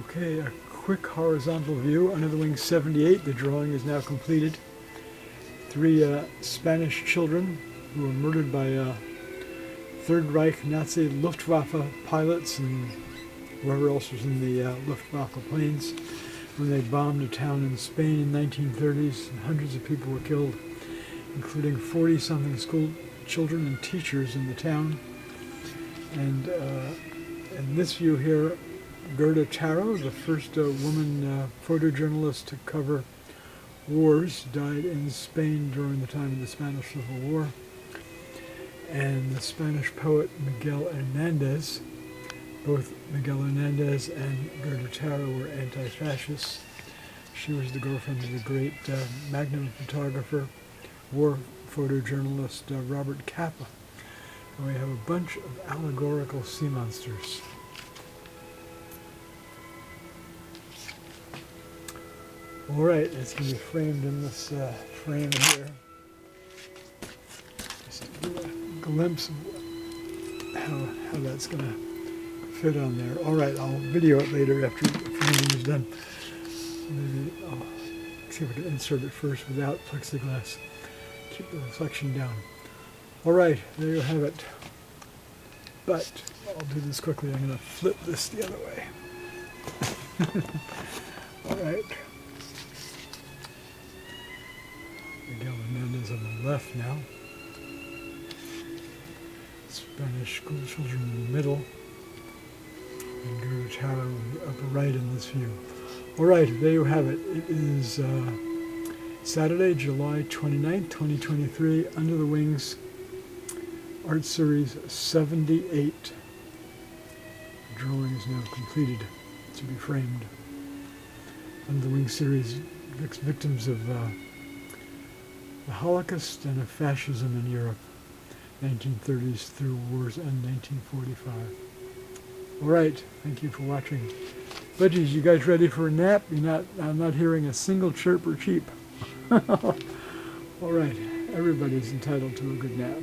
Okay, a quick horizontal view. Under the Wing 78, the drawing is now completed. 3 Spanish children who were murdered by Third Reich Nazi Luftwaffe pilots and whoever else was in the Luftwaffe planes when they bombed a town in Spain in the 1930s. And hundreds of people were killed, including 40-something school children and teachers in the town. And in this view here, Gerda Taro, the first woman photojournalist to cover wars, died in Spain during the time of the Spanish Civil War. And the Spanish poet Miguel Hernandez, both Miguel Hernandez and Gerda Taro were anti-Fascists. She was the girlfriend of the great magnum photographer, war photojournalist Robert Capa. And we have a bunch of allegorical sea monsters. All right, it's going to be framed in this frame here. Just to give a glimpse of how that's going to fit on there. All right, I'll video it later after the framing is done. Maybe I'll see if I can insert it first without plexiglass. Keep the reflection down. All right, there you have it. But I'll do this quickly. I'm going to flip this the other way. All right. Miguel Hernandez on the left now. Spanish school children in the middle. And Gerda Taro in the upper right in this view. All right, there you have it. It is Saturday, July 29th, 2023, Under the Wings Art Series 78. The drawing is now completed to be framed. Under the Wings series, victims of the Holocaust and of fascism in Europe, 1930s through war's end, 1945. All right, thank you for watching. Budgies, you guys ready for a nap? I'm not hearing a single chirp or cheep. All right, everybody's entitled to a good nap.